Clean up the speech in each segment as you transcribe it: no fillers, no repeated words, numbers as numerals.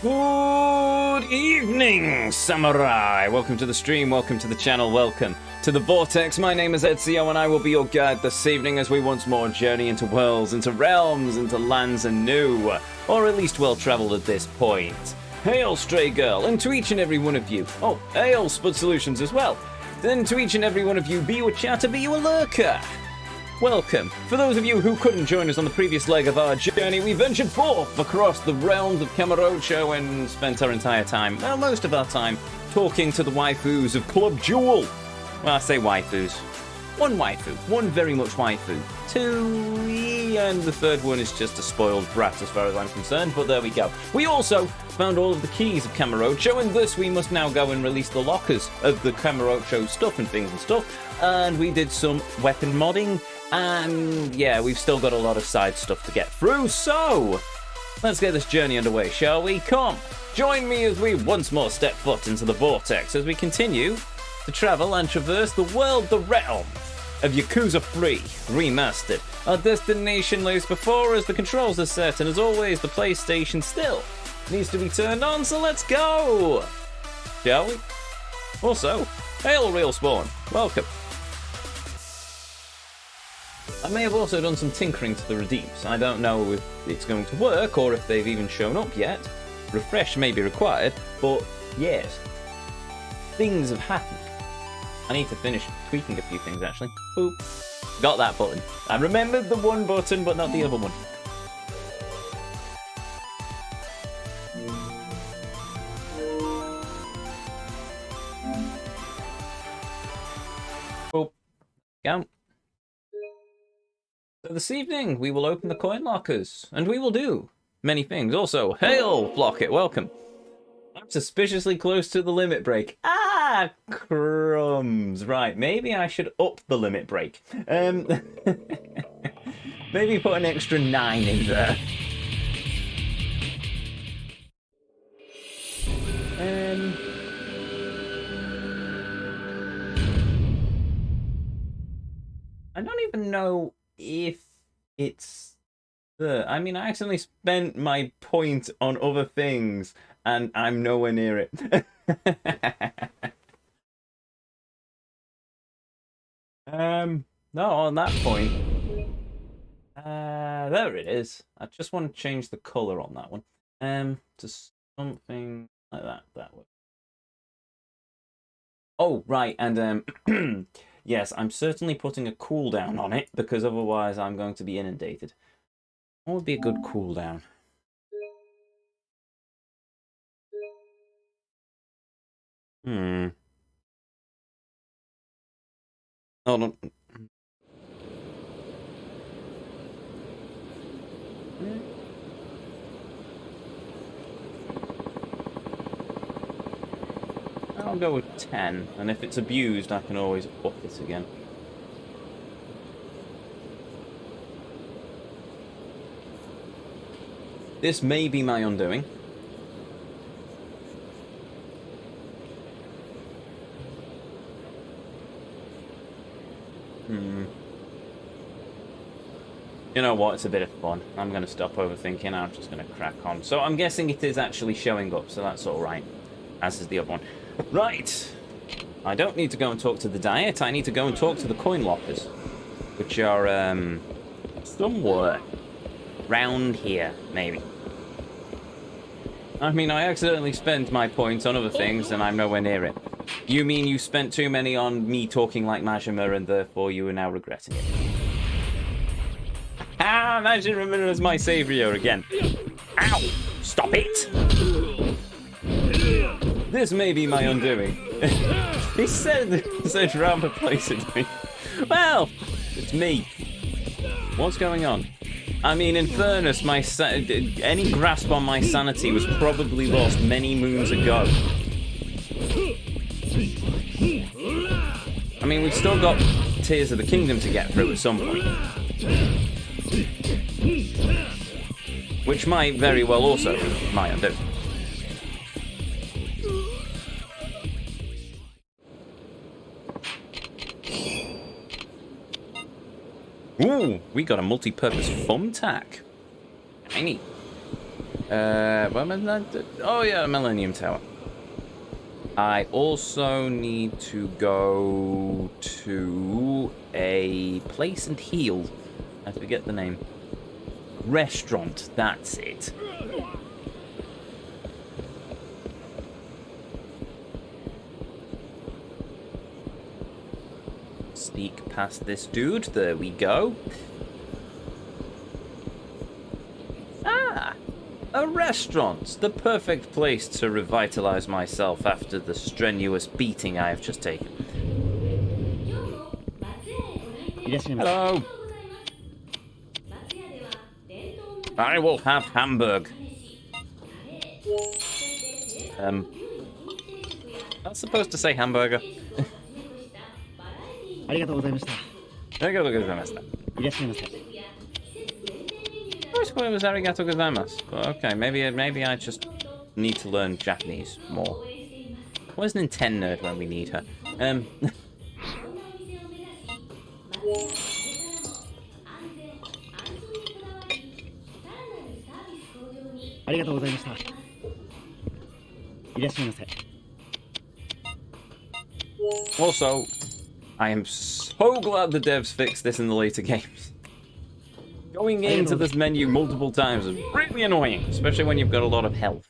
Good evening, samurai! Welcome to the stream, welcome to the channel, welcome to the Vortex. My name is Ezio and I will be your guide this evening as we once more journey into worlds, into realms, into lands anew, or at least well-travelled at this point. Hail, Stray Girl, and to each and every one of you. Oh, hail, Spud Solutions as well. Then to each and every one of you, be you a chatter, be you a lurker. Welcome. For those of you who couldn't join us on the previous leg of our journey, we ventured forth across the realms of Kamurocho and spent our entire time, well, most of our time, talking to the waifus of Club Jewel. Well, I say waifus. One waifu. One very much waifu. Two, and the third one is just a spoiled brat as far as I'm concerned, but there we go. We also found all of the keys of Kamurocho, and thus we must now go and release the lockers of the Kamurocho stuff and things and stuff. And we did some weapon modding. And yeah, we've still got a lot of side stuff to get through, so let's get this journey underway, shall we? Come, join me as we once more step foot into the Vortex as we continue to travel and traverse the world, the realm of Yakuza 3 Remastered. Our destination lays before us, the controls are set, and as always, the PlayStation still needs to be turned on, so let's go! Shall we? Also, hail Real Spawn, welcome. I may have also done some tinkering to the redeems. I don't know if it's going to work or if they've even shown up yet. Refresh may be required, but yes, things have happened. I need to finish tweaking a few things actually. Boop. Got that button. I remembered the one button, but not the other one. Boop. Go. So this evening, we will open the coin lockers, and we will do many things. Also, hail, Flocket, welcome. I'm suspiciously close to the limit break. Ah, crumbs. Right, maybe I should up the limit break. Maybe put an extra 9 in there. I don't even know if it's I mean, I accidentally spent my point on other things and I'm nowhere near it. No, on that point, there it is. I just want to change the color on that one to something like that way. Oh, right, and yes, I'm certainly putting a cooldown on it, because otherwise I'm going to be inundated. What would be a good cooldown? Hold on. I'll go with 10, and if it's abused, I can always up it again. This may be my undoing. You know what? It's a bit of fun. I'm going to stop overthinking. I'm just going to crack on. So I'm guessing it is actually showing up, so that's all right. As is the other one. Right. I don't need to go and talk to the diet. I need to go and talk to the coin lockers, which are somewhere round here, maybe. I mean, I accidentally spent my points on other things, and I'm nowhere near it. You mean you spent too many on me talking like Majima, and therefore you are now regretting it? Ah, Majima is my savior again. Ow! Stop it! This may be my undoing. He said rather placidly. Well, it's me. What's going on? I mean, in fairness, any grasp on my sanity was probably lost many moons ago. I mean, we've still got Tears of the Kingdom to get through at some point. Which might very well also be my undoing. Ooh, we got a multi-purpose thumbtack. Tiny. Oh yeah, Millennium Tower. I also need to go to a place and heal. I forget the name. Restaurant, that's it. Sneak past this dude, there we go. Ah! A restaurant! The perfect place to revitalize myself after the strenuous beating I have just taken. Hello! I will have Hamburg. That's supposed to say hamburger. Arigato gozaimasu. I suppose it was arigato gozaimasu. But okay, maybe I just need to learn Japanese more. Where's Nintendo when we need her? Also, I am so glad the devs fixed this in the later games. Going into this menu multiple times is really annoying, especially when you've got a lot of health.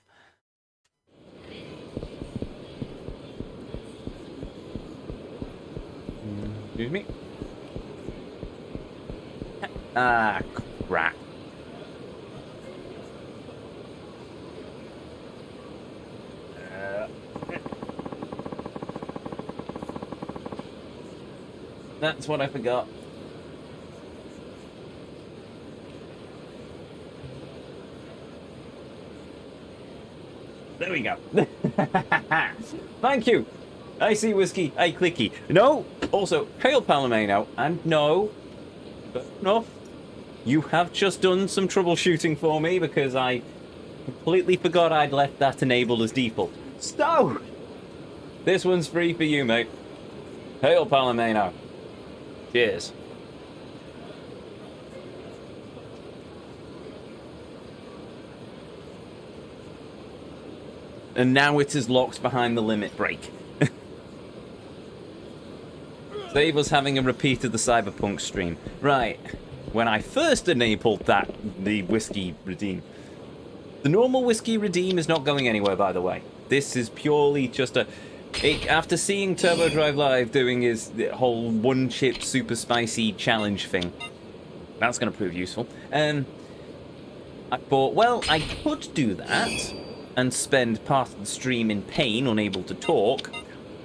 Excuse me. Ah, crap. That's what I forgot. There we go. Thank you. I see whiskey, I clicky. No, also, hail Palomino, and no, enough. You have just done some troubleshooting for me because I completely forgot I'd left that enabled as default. So, this one's free for you, mate. Hail Palomino. Cheers. And now it is locked behind the limit break. Save us having a repeat of the Cyberpunk stream. Right. When I first enabled the whiskey redeem. The normal whiskey redeem is not going anywhere, by the way. This is purely just after seeing Turbo Drive Live doing his whole one-chip super spicy challenge thing, that's going to prove useful. I thought, well, I could do that and spend part of the stream in pain, unable to talk,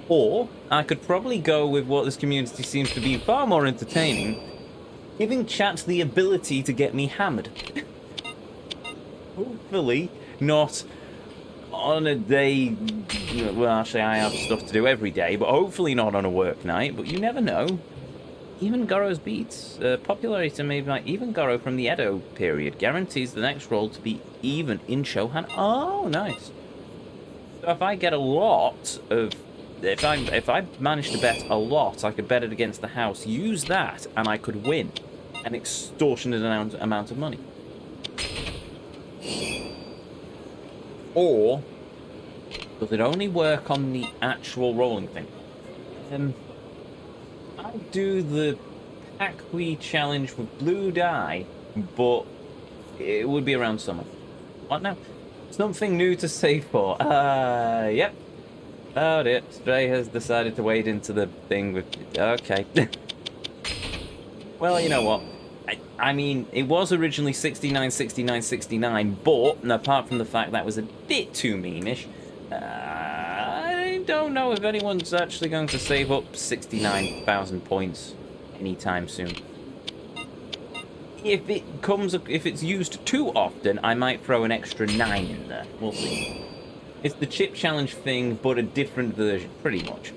or I could probably go with what this community seems to be far more entertaining, giving chat the ability to get me hammered. Hopefully not on a day, well, actually I have stuff to do every day, but hopefully not on a work night, but you never know. Even Goro's beats, popularity made by Even Goro from the Edo period, guarantees the next roll to be even in Shohan. Oh, nice. So if I get a lot of, if I manage to bet a lot, I could bet it against the house, use that, and I could win an extortionate amount of money. Or does it only work on the actual rolling thing? I'd do the Pakui challenge with blue die, but it would be around summer. What now? Something new to save for. Yep. Oh dear, Stray has decided to wade into the thing with... Okay. Well, you know what? I mean, it was originally 69, 69, 69, but apart from the fact that was a bit too memeish, I don't know if anyone's actually going to save up 69,000 points anytime soon. If it's used too often, I might throw an extra 9 in there. We'll see. It's the chip challenge thing, but a different version, pretty much.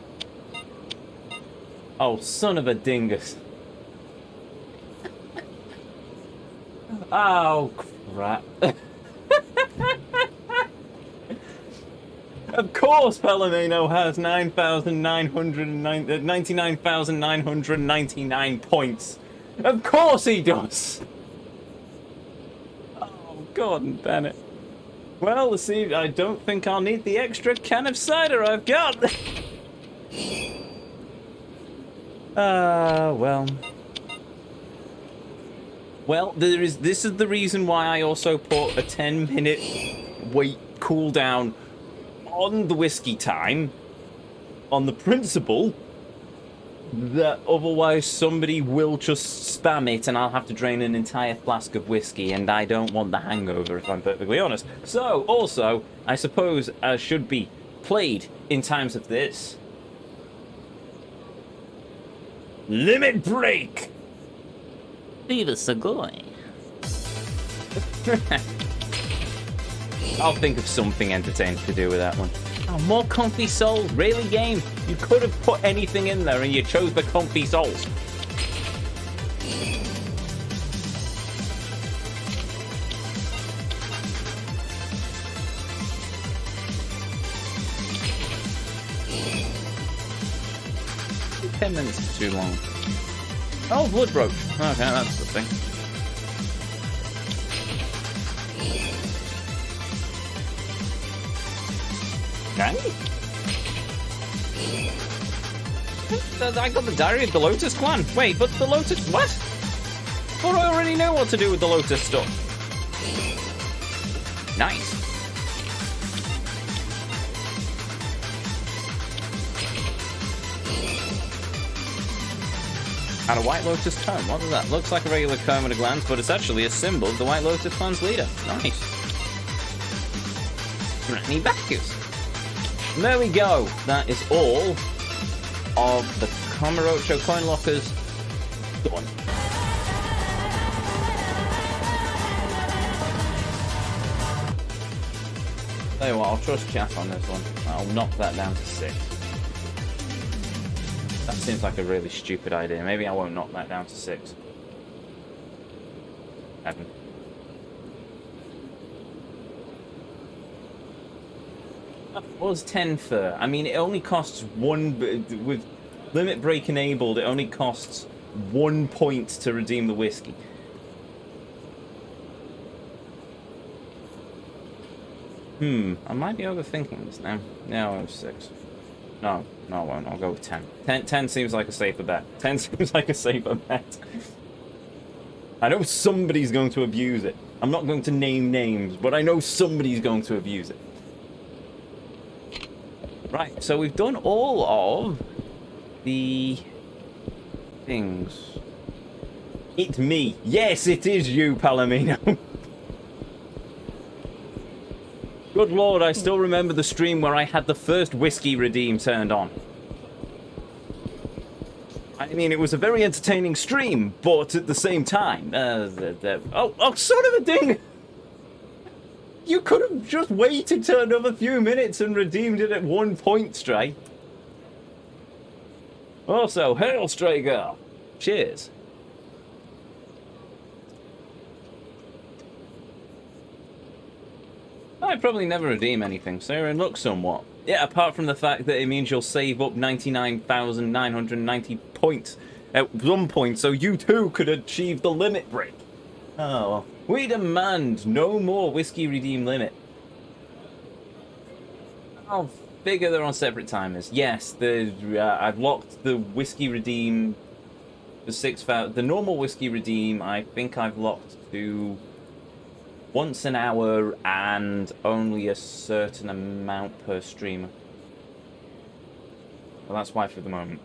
Oh, son of a dingus. Oh, crap. Of course Palomino has 99,999 points. Of course he does. Oh, God damn it. Well, see, I don't think I'll need the extra can of cider I've got. Well. Well, this is the reason why I also put a 10-minute wait cooldown on the whiskey time, on the principle that otherwise somebody will just spam it and I'll have to drain an entire flask of whiskey, and I don't want the hangover, if I'm perfectly honest. So, also, I suppose should be played in times of this. Limit break! Viva Segoy. I'll think of something entertaining to do with that one. Oh, more comfy souls. Really, game? You could have put anything in there and you chose the comfy souls. Ten minutes is too long. Oh, blood broke. Okay, that's the thing. Okay. I got the Diary of the Lotus Clan. Wait, but the Lotus... What? I thought I already know what to do with the Lotus stuff. Nice. And a White Lotus comb. What is that? Looks like a regular comb at a glance, but it's actually a symbol of the White Lotus Clan's leader. Nice. Granny Bacchus. And there we go. That is all of the Kamurocho coin lockers done. Tell you what, I'll trust chat on this one. I'll knock that down to 6. That seems like a really stupid idea. Maybe I won't knock that down to 6. 7. What was 10 for? I mean, it only costs 1... With limit break enabled, it only costs 1 point to redeem the whiskey. I might be overthinking this now. No, it was 6. No, I won't. I'll go with 10. 10 seems like a safer bet. 10 seems like a safer bet. I know somebody's going to abuse it. I'm not going to name names, but I know somebody's going to abuse it. Right, so we've done all of the things. It's me. Yes, it is you, Palomino. Good lord, I still remember the stream where I had the first whiskey redeem turned on. I mean, it was a very entertaining stream, but at the same time... Oh, son of a ding! You could have just waited till another few minutes and redeemed it at 1 point, Stray. Also, hail, Stray Girl. Cheers. I'd probably never redeem anything, so you're in luck somewhat. Yeah, apart from the fact that it means you'll save up 99,990 points at 1 point, so you too could achieve the limit break. Oh, well. We demand no more whiskey redeem limit. I'll figure they're on separate timers. Yes, I've locked the whiskey redeem, the 6,000, the normal whiskey redeem. I think I've locked to once an hour and only a certain amount per streamer. Well, that's why for the moment.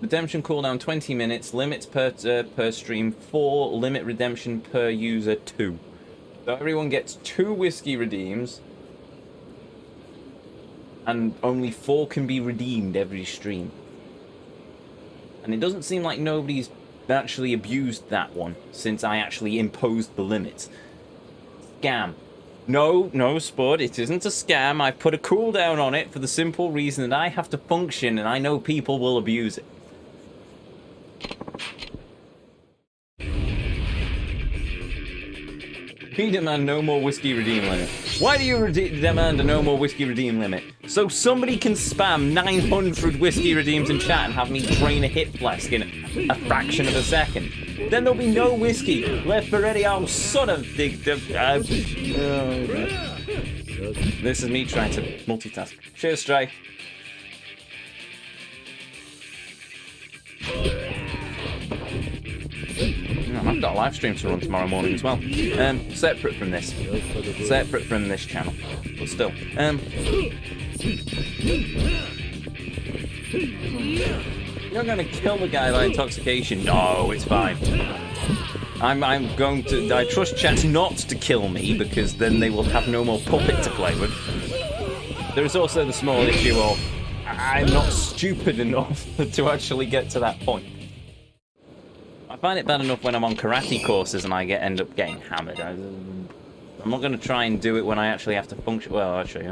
Redemption cooldown 20 minutes, limits per stream 4, limit redemption per user 2. So everyone gets 2 whiskey redeems, and only 4 can be redeemed every stream. And it doesn't seem like nobody's actually abused that one since I actually imposed the limit. Scam. No, Spud, it isn't a scam. I put a cooldown on it for the simple reason that I have to function and I know people will abuse it. We demand no more whiskey redeem limit. Why do you demand a no more whiskey redeem limit? So somebody can spam 900 whiskey redeems in chat and have me drain a hit flask in a fraction of a second. Then there'll be no whiskey left for any old son of dig. This is me trying to multitask. Cheers, Stray. I've got a live stream to run tomorrow morning as well. Separate from this. Separate from this channel. But still. You're gonna kill the guy by intoxication. No, it's fine. I'm going to... I trust chat not to kill me, because then they will have no more puppet to play with. There is also the small issue of I'm not stupid enough to actually get to that point. I find it bad enough when I'm on karate courses and I end up getting hammered. I'm not going to try and do it when I actually have to function. Well, actually,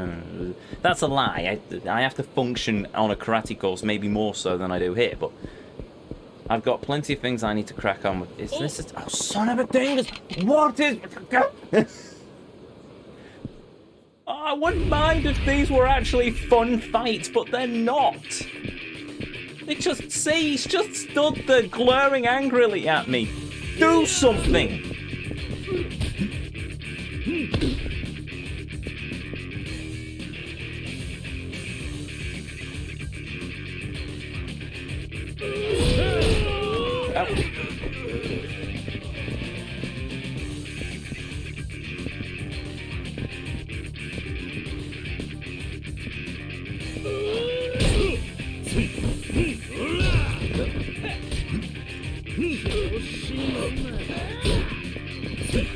that's a lie. I have to function on a karate course maybe more so than I do here, but I've got plenty of things I need to crack on with. Is this? Oh, son of a dingus! What is? Oh, I wouldn't mind if these were actually fun fights, but they're not. They just see, he's just stood there glaring angrily at me. Do something!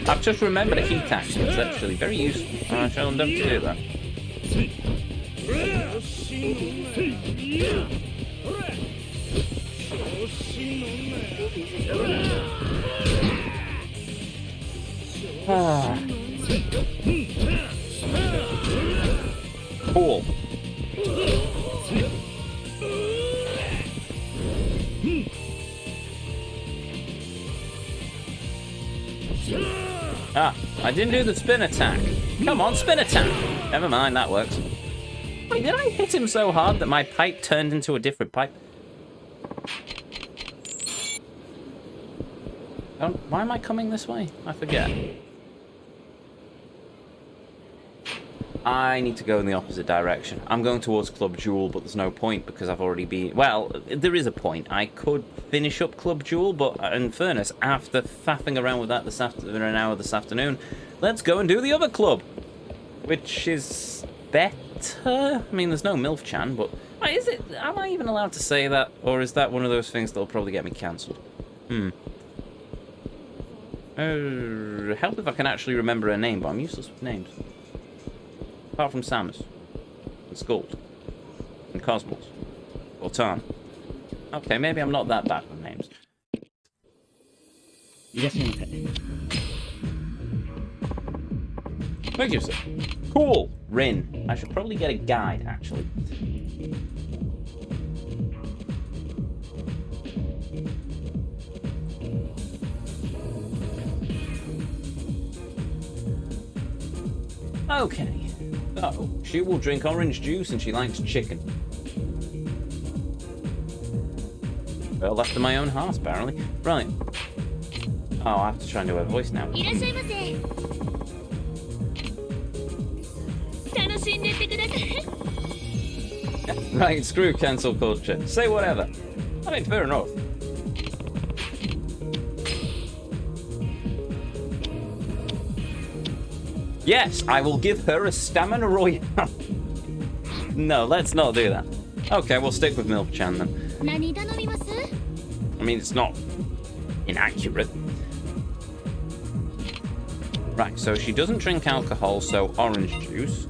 I've just remembered a heat action. It's actually very useful. I shall endeavour to do that. Cool. Ah, I didn't do the spin attack. Come on, spin attack. Never mind, that works. Wait, did I hit him so hard that my pipe turned into a different pipe? Why am I coming this way? I forget. I need to go in the opposite direction. I'm going towards Club Jewel, but there's no point because I've already been... Well, there is a point. I could finish up Club Jewel, but in fairness, after faffing around with that for an hour this afternoon, let's go and do the other club, which is better. I mean, there's no MILF-chan, but is it? Am I even allowed to say that, or is that one of those things that'll probably get me cancelled? Help if I can actually remember her name, but I'm useless with names. Apart from Samus, and Skuld, and Cosmos, or Tarn. Okay, maybe I'm not that bad with names. Thank you, sir. Cool! Rin. I should probably get a guide, actually. Okay. So, she will drink orange juice and she likes chicken. Well, left to my own heart, apparently. Right. Oh, I have to try and do her voice now. Right, screw cancel culture. Say whatever. I mean, fair enough. Yes, I will give her a stamina royale. No, let's not do that. Okay, we'll stick with MILF-chan then. I mean, it's not inaccurate. Right, so she doesn't drink alcohol, so orange juice.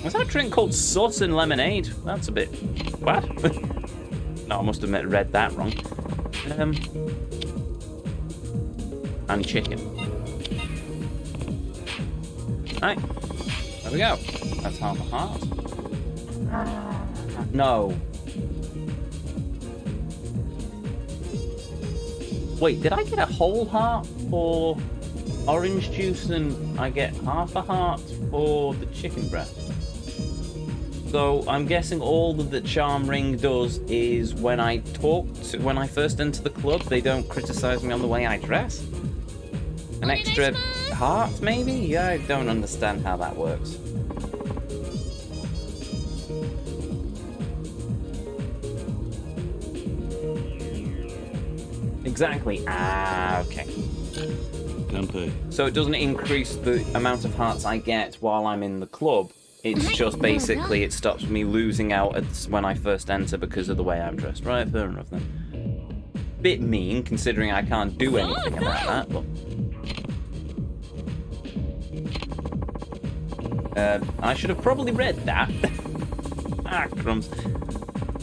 Was that a drink called sus and lemonade? That's a bit... What? No, I must have read that wrong. And chicken. Right, there we go. That's half a heart. No. Wait, did I get a whole heart or orange juice and I get half a heart for the chicken breast. So I'm guessing all that the charm ring does is when I first enter the club, they don't criticize me on the way I dress. An extra heart, maybe? Yeah, I don't understand how that works. Exactly. Ah, okay. So it doesn't increase the amount of hearts I get while I'm in the club. It's just basically it stops me losing out when I first enter because of the way I'm dressed. Right, fair enough then. Bit mean considering I can't do anything about that, but I should have probably read that. Ah, crumbs.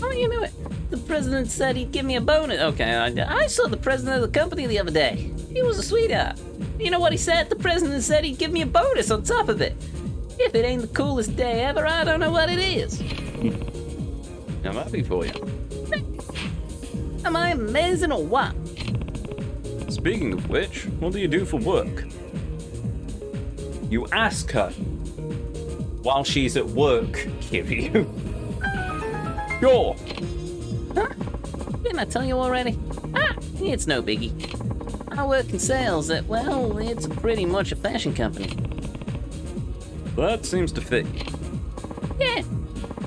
Oh, you know it. The president said he'd give me a bonus. Okay, I saw the president of the company the other day. He was a sweetheart. You know what he said? The president said he'd give me a bonus on top of it. If it ain't the coolest day ever, I don't know what it is. I'm happy for you. Am I amazing or what? Speaking of which, what do you do for work? You ask her while she's at work, Kiryu. Sure. Huh? Didn't I tell you already? Ah, it's no biggie. I work in sales at, well, it's pretty much a fashion company. That seems to fit. Yeah,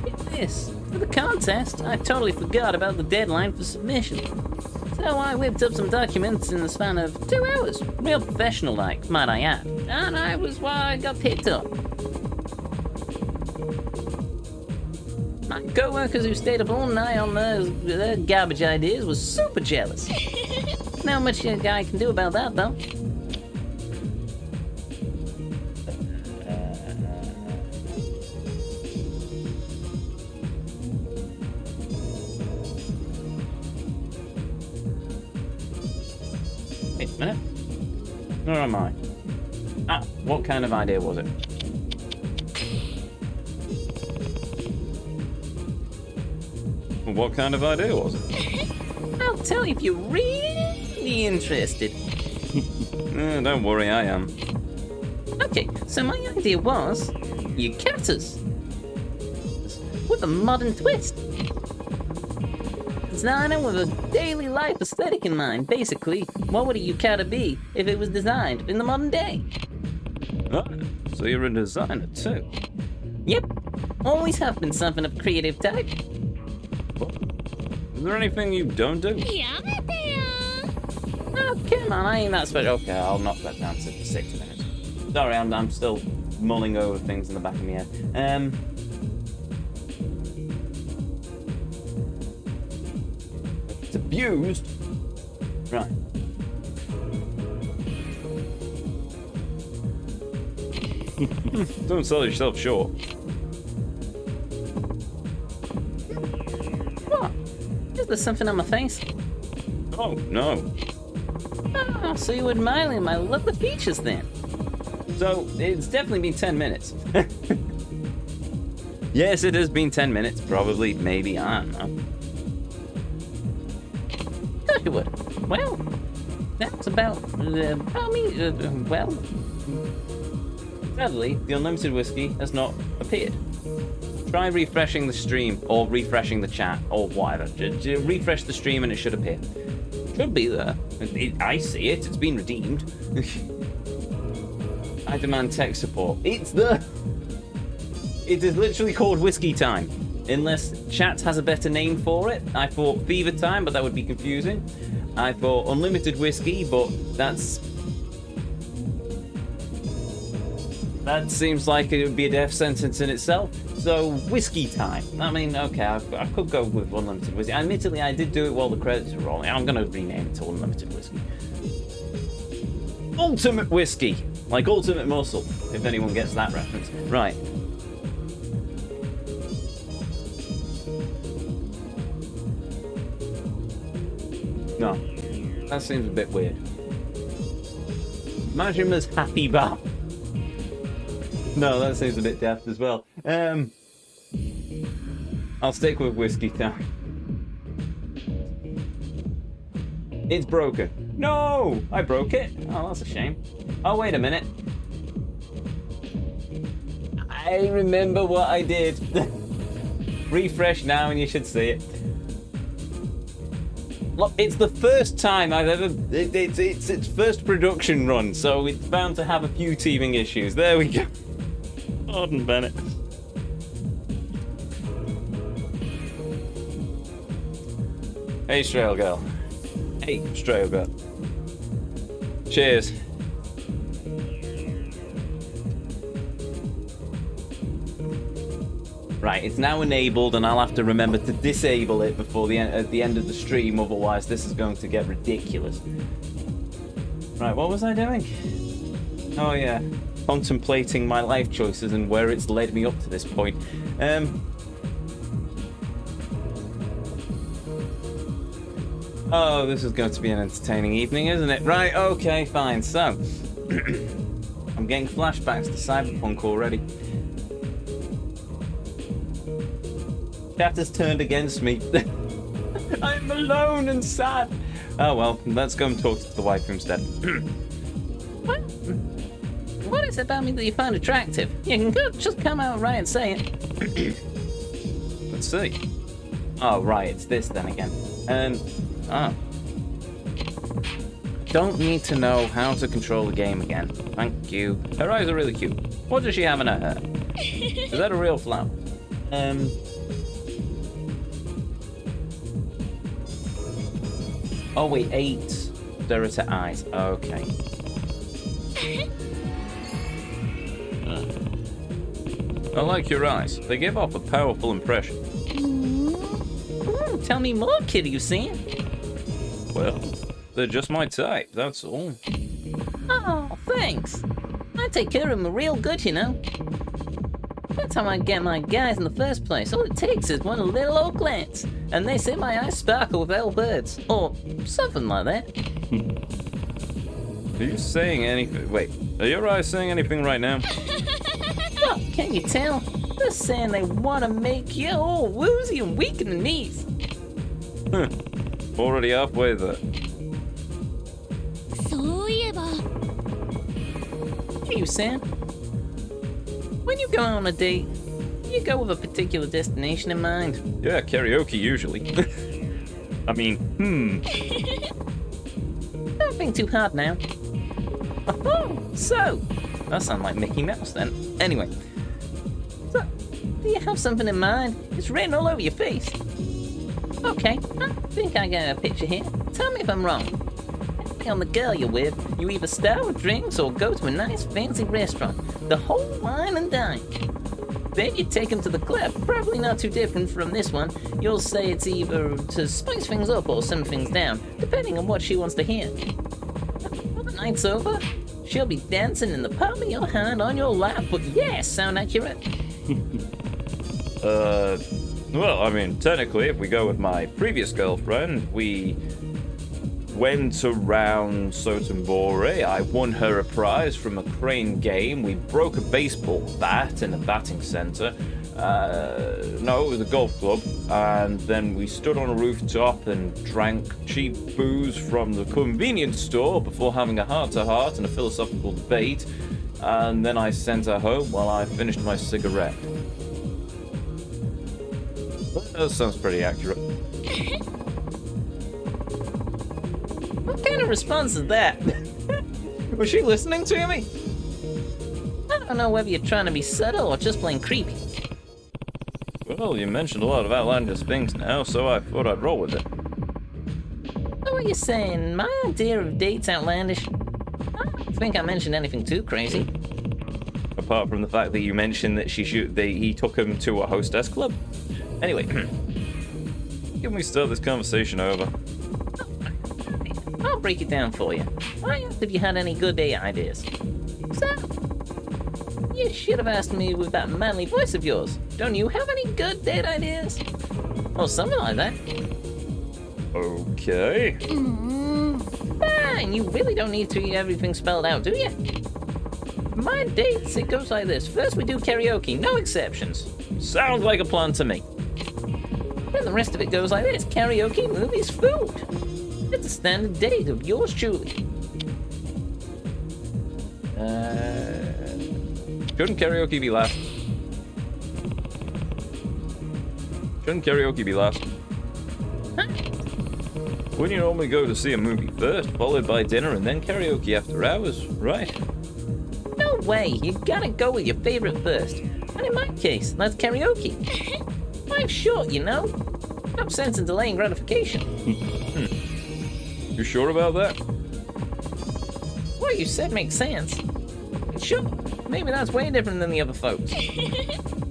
get this. For the contest, I totally forgot about the deadline for submission. So I whipped up some documents in the span of 2 hours. Real professional-like, might I add. And I was why I got picked up. My co-workers who stayed up all night on their garbage ideas was super jealous. Not much a guy can do about that, though. Wait a minute. Where am I? Ah, what kind of idea was it? What kind of idea was it? I'll tell you if you're really interested. Don't worry, I am. Okay, so my idea was Yakuza with a modern twist. Designer with a daily life aesthetic in mind. Basically, what would a yukata be if it was designed in the modern day? Oh, so you're a designer too? Yep, always have been something of creative type. Is there anything you don't do? Oh, come on, I ain't that special. Okay, I'll knock that down to 6 minutes. Sorry, I'm still mulling over things in the back of my head. It's abused. Right. Don't sell yourself short. What? Is there something on my face? Oh, no. Oh, so you admire my lovely features then? So, it's definitely been 10 minutes. Yes, it has been 10 minutes. Probably, maybe, I don't know. Thought you would. Well, that's about well. Sadly, the unlimited whiskey has not appeared. Try refreshing the stream, or refreshing the chat, or whatever. Refresh the stream and it should appear. Should be there. I see it. It's been redeemed. I demand tech support. It's there. It is literally called Whiskey Time. Unless chat has a better name for it. I thought Fever Time, but that would be confusing. I thought Unlimited Whiskey, but that seems like it would be a death sentence in itself. So, Whiskey Time. I mean, okay, I could go with Unlimited Whiskey. Admittedly, I did do it while the credits were rolling. I'm going to rename it to Unlimited Whiskey. Ultimate Whiskey. Like Ultimate Muscle, if anyone gets that reference. Right. No. That seems a bit weird. Imagine him as Happy Bar. No, that seems a bit daft as well. I'll stick with Whiskey Time. It's broken. No! I broke it. Oh, that's a shame. Oh, wait a minute. I remember what I did. Refresh now and you should see it. Look, it's the first time I've ever... It's its first production run, so it's bound to have a few teething issues. There we go. Pardon, Bennett. Hey, Strail Girl. Hey, Strail Girl. Cheers. Right, it's now enabled, and I'll have to remember to disable it before at the end of the stream, otherwise this is going to get ridiculous. Right, what was I doing? Oh yeah, contemplating my life choices and where it's led me up to this point. Oh, this is going to be an entertaining evening, isn't it? Right, okay, fine. So, I'm getting flashbacks to Cyberpunk already. Chat has turned against me. I'm alone and sad. Oh well, let's go and talk to the wife instead. What is it about me that you find attractive? You can just come out right and say it. Let's see. Oh right, it's this then again. Don't need to know how to control the game again. Thank you. Her eyes are really cute. What does she have in her hair? Is that a real flower? Oh wait, 8 Derrita eyes. Okay. I like your eyes. They give off a powerful impression. Tell me more, Kiryu san. Well, they're just my type, that's all. Oh, thanks. I take care of them real good, you know. That's how I get my guys in the first place. All it takes is one little old glance, and they say my eyes sparkle with little birds, or something like that. Are you saying anything? Wait, are your eyes saying anything right now? Oh, can't you tell? They're saying they want to make you all woozy and weak in the knees. Already halfway there. You, Sam. When you go on a date, you go with a particular destination in mind. Yeah, karaoke usually. I mean, Don't think too hard now. Oh, so that sounds like Mickey Mouse then. Anyway, so do you have something in mind? It's written all over your face. Okay, I think I got a picture here. Tell me if I'm wrong. Depending on the girl you're with, you either start with drinks or go to a nice fancy restaurant. The whole wine and dine. Then you take them to the club, probably not too different from this one. You'll say it's either to spice things up or simmer things down, depending on what she wants to hear. When the night's over, she'll be dancing in the palm of your hand on your lap, but yes, sound accurate? Well, I mean, technically, if we go with my previous girlfriend, we went around Sotenbore. I won her a prize from a crane game. We broke a baseball bat in a batting center. No, it was a golf club. And then we stood on a rooftop and drank cheap booze from the convenience store before having a heart-to-heart and a philosophical debate. And then I sent her home while I finished my cigarette. That sounds pretty accurate. What kind of response is that? Was she listening to me? I don't know whether you're trying to be subtle or just plain creepy. Well, you mentioned a lot of outlandish things now, so I thought I'd roll with it. So what are you saying? My idea of date's outlandish? I don't think I mentioned anything too crazy. Apart from the fact that you mentioned that he took him to a hostess club. Anyway, can we start this conversation over? I'll break it down for you. I asked if you had any good date ideas. So, you should have asked me with that manly voice of yours. Don't you have any good date ideas? Or something like that. Okay. Fine, you really don't need to get everything spelled out, do you? My dates, it goes like this. First we do karaoke, no exceptions. Sounds like a plan to me. Then the rest of it goes like this. Karaoke, movies, food. It's a standard date of yours truly. Shouldn't karaoke be last? Shouldn't karaoke be last? Huh? Wouldn't you normally go to see a movie first, followed by dinner, and then karaoke after hours, right? No way, you gotta go with your favorite first. And in my case, that's karaoke. Life's short, you know? No sense in delaying gratification. You sure about that? What you said makes sense. Sure, maybe that's way different than the other folks.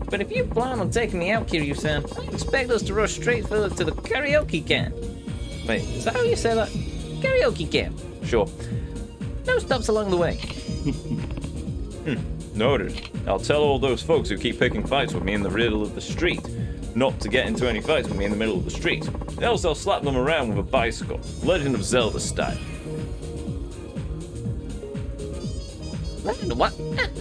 But if you plan on taking me out, Kiryu-san, I expect us to rush straight further to the karaoke camp. Wait, Is that how you say that? Karaoke camp. sure. No stops along the way. Noted. I'll tell all those folks who keep picking fights with me in the middle of the street not to get into any fights with me in the middle of the street. Else I'll slap them around with a bicycle. Legend of Zelda style. What?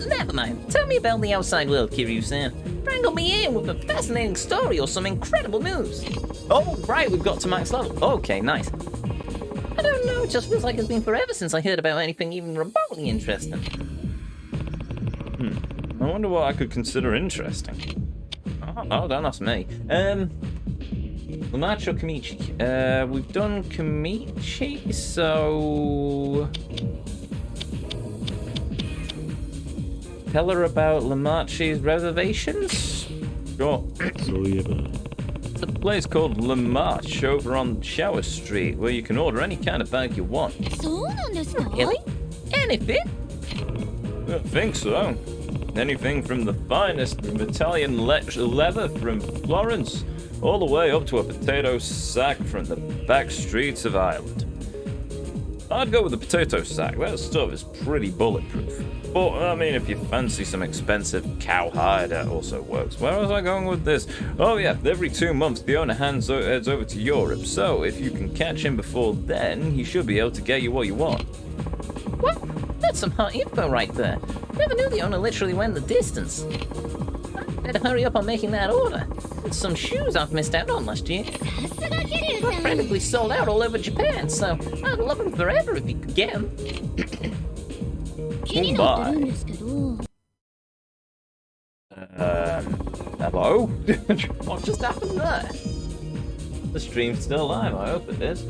Never mind. Tell me about the outside world, Kiryu-san. Wrangle me in with a fascinating story or some incredible news. Oh, right, we've got to max level. Okay, nice. I don't know, it just feels like it's been forever since I heard about anything even remotely interesting. I wonder what I could consider interesting. Oh, don't ask me. Lamachi or Kamichi? We've done Kamichi, so... Tell her about Lamachi's reservations? Sure. そういえば It's a place called Lamachi over on Shower Street where you can order any kind of bag you want. そうなんですか？ Really? Anything? I think so. Anything from the finest Italian leather from Florence all the way up to a potato sack from the back streets of Ireland. I'd go with the potato sack. That stuff is pretty bulletproof. But, I mean, if you fancy some expensive cowhide, that also works. Where was I going with this? Oh, yeah, every 2 months the owner heads over to Europe. So, if you can catch him before then, he should be able to get you what you want. What? That's some hot info right there. Never knew the owner literally went the distance. I'd better hurry up on making that order. It's some shoes I've missed out on last year. さすが桐生 They're さん。 practically sold out all over Japan, so I'd love them forever if you could get them. 気になってるんですけど。 Hello? What just happened there? The stream's still live, I hope it is.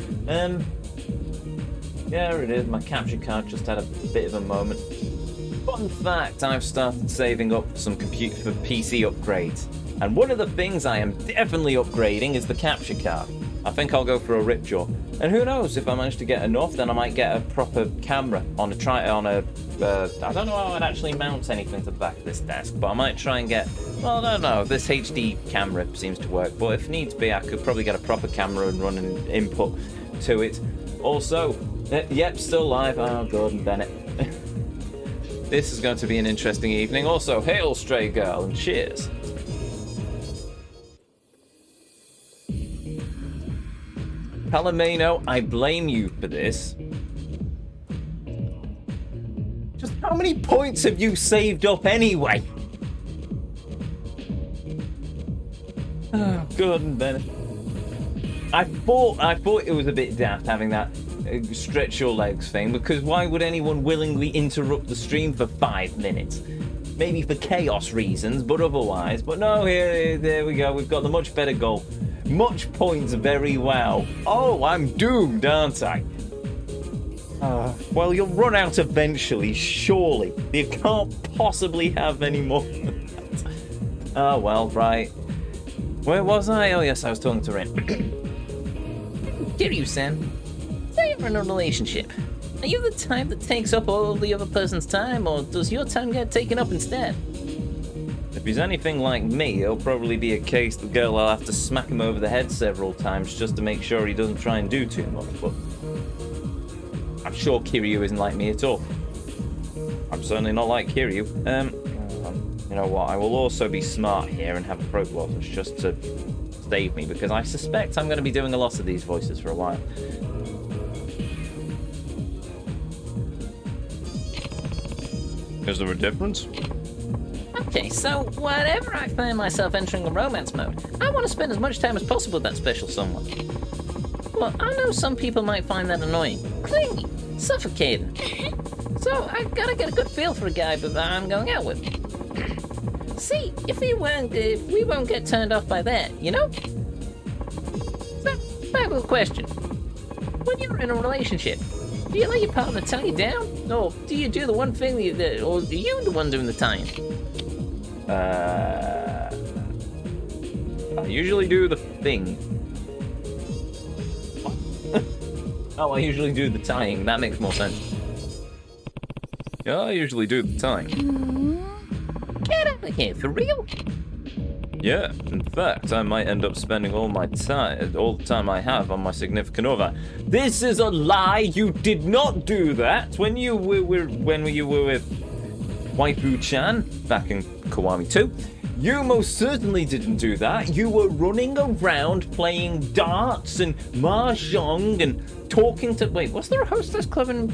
Yeah, it is. My capture card just had a bit of a moment. Fun fact, I've started saving up for some for PC upgrades. And one of the things I am definitely upgrading is the capture card. I think I'll go for a Ripjaw. And who knows, if I manage to get enough, then I might get a proper camera on a I don't know how I'd actually mount anything to the back of this desk, but I might try and get, well, I don't know, this HD camera seems to work, but if needs be, I could probably get a proper camera and run an input to it. Also, yep, still live. Oh, Gordon Bennett. This is going to be an interesting evening. Also, hail, stray girl, and cheers. Palomino, I blame you for this. Just how many points have you saved up anyway? Oh, Gordon Bennett. I thought it was a bit daft having that stretch your legs thing, because why would anyone willingly interrupt the stream for 5 minutes? Maybe for chaos reasons, but otherwise. But no, there we go. We've got the much better goal. Much points, very well. Oh, I'm doomed, aren't I? Well, you'll run out eventually, surely. You can't possibly have any more than that. Oh, well, right. Where was I? Oh, yes, I was talking to Rin. Kiryu-san, say you're in a relationship. Are you the type that takes up all the other person's time, or does your time get taken up instead? If he's anything like me, it'll probably be a case the girl will have to smack him over the head several times just to make sure he doesn't try and do too much, but I'm sure Kiryu isn't like me at all. I'm certainly not like Kiryu. You know what, I will also be smart here and have a throat lozenge just to save me, because I suspect I'm going to be doing a lot of these voices for a while. Is there a difference? Okay, so whenever I find myself entering a romance mode, I want to spend as much time as possible with that special someone. Well, I know some people might find that annoying. Clingy, suffocating. So I gotta get a good feel for a guy that I'm going out with. See, if we won't get turned off by that, you know? So, back to the question. When you're in a relationship, do you let your partner tie you down? Or do you do the one thing or are you the one doing the tying? I usually do the thing. Oh, I usually do the tying. That makes more sense. Yeah, I usually do the tying. Get out of here, for real? Yeah, in fact, I might end up spending all the time I have on my significant other. This is a lie. You did not do that when you were with Waifu-chan back in Kiwami 2. You most certainly didn't do that. You were running around playing darts and mahjong and talking to... Wait, was there a hostess club in...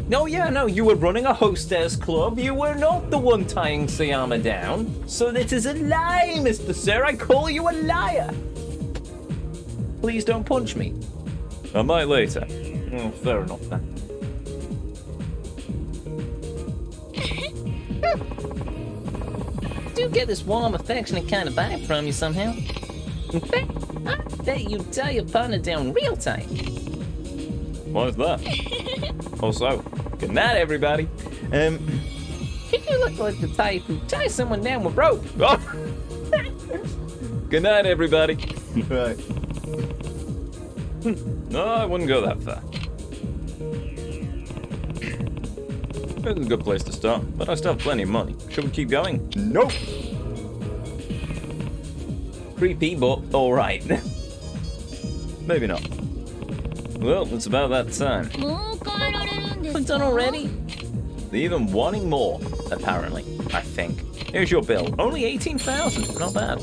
No, you were running a hostess club. You were not the one tying Sayama down. So this is a lie, Mr. Sir. I call you a liar. Please don't punch me. I might later. Oh, fair enough then. I do get this warm, affectionate kind of vibe from you somehow. In fact, I bet you tie your partner down real tight. What is that? Also, good night, everybody. You look like the type who ties someone down with rope. Oh. Good night, everybody. Right. No, I wouldn't go that far. This is a good place to start, but I still have plenty of money. Should we keep going? Nope. Creepy, but alright. Maybe not. Well, it's about that time. We're done already? They're even wanting more, apparently, I think. Here's your bill. Only 18,000. Not bad.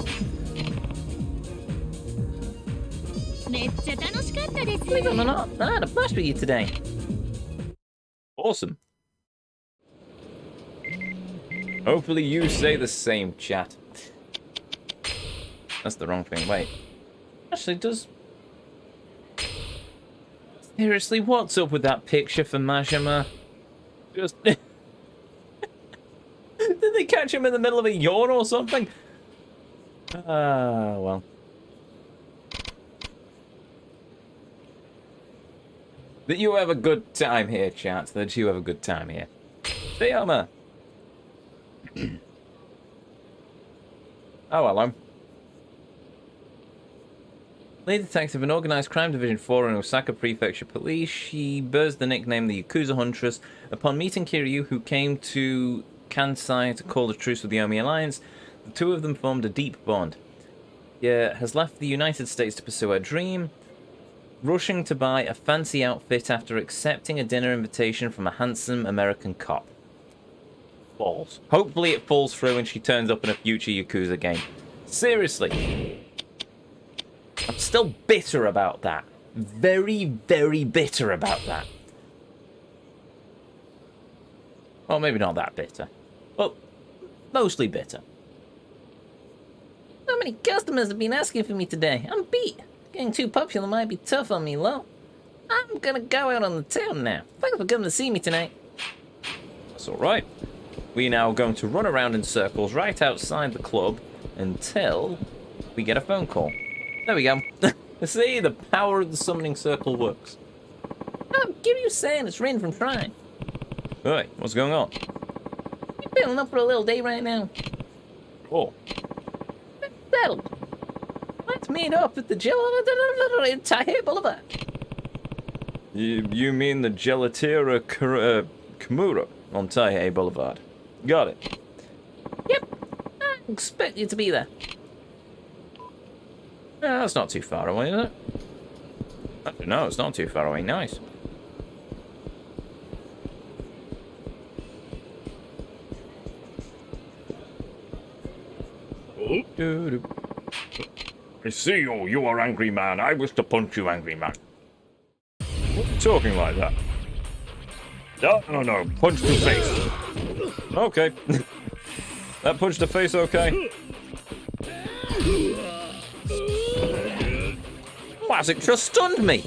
Believe it or not, I had a blast with you today. Awesome. Hopefully you say the same, chat. That's the wrong thing. Wait. Actually, does... Seriously, what's up with that picture for Majima? Just... Did they catch him in the middle of a yawn or something? Ah, well. That you have a good time here, chat. That you have a good time here. Sayama. Oh, hello. Lead detective in Organized Crime Division 4 in Osaka Prefecture Police. She bears the nickname the Yakuza Huntress. Upon meeting Kiryu, who came to Kansai to call a truce with the Omi Alliance, the two of them formed a deep bond. Yeah, has left the United States to pursue her dream, rushing to buy a fancy outfit after accepting a dinner invitation from a handsome American cop. Balls. Hopefully it falls through and she turns up in a future Yakuza game. Seriously. I'm still bitter about that. Very, very bitter about that. Well, maybe not that bitter. Well, mostly bitter. So many customers have been asking for me today. I'm beat. Getting too popular might be tough on me, Lo. I'm gonna go out on the town now. Thanks for coming to see me tonight. That's alright. We're now going to run around in circles right outside the club until we get a phone call. There we go. See, the power of the summoning circle works. Oh, Kiryu's saying it's Rin from Shrine. Hey, what's going on? You feeling up for a little day right now? Oh. Settled. Let's meet up at the Gelateria in Taihei Boulevard. You mean the Gelateria Kimura on Taihei Boulevard? Got it. Yep. I expect you to be there. Yeah, that's not too far away, is it? Actually, no, it's not too far away. Nice. I see you. You are angry man. I wish to punch you, angry man. What are you talking like that? No. Punch to face. Okay. That punch to face, okay? Why has it just stunned me?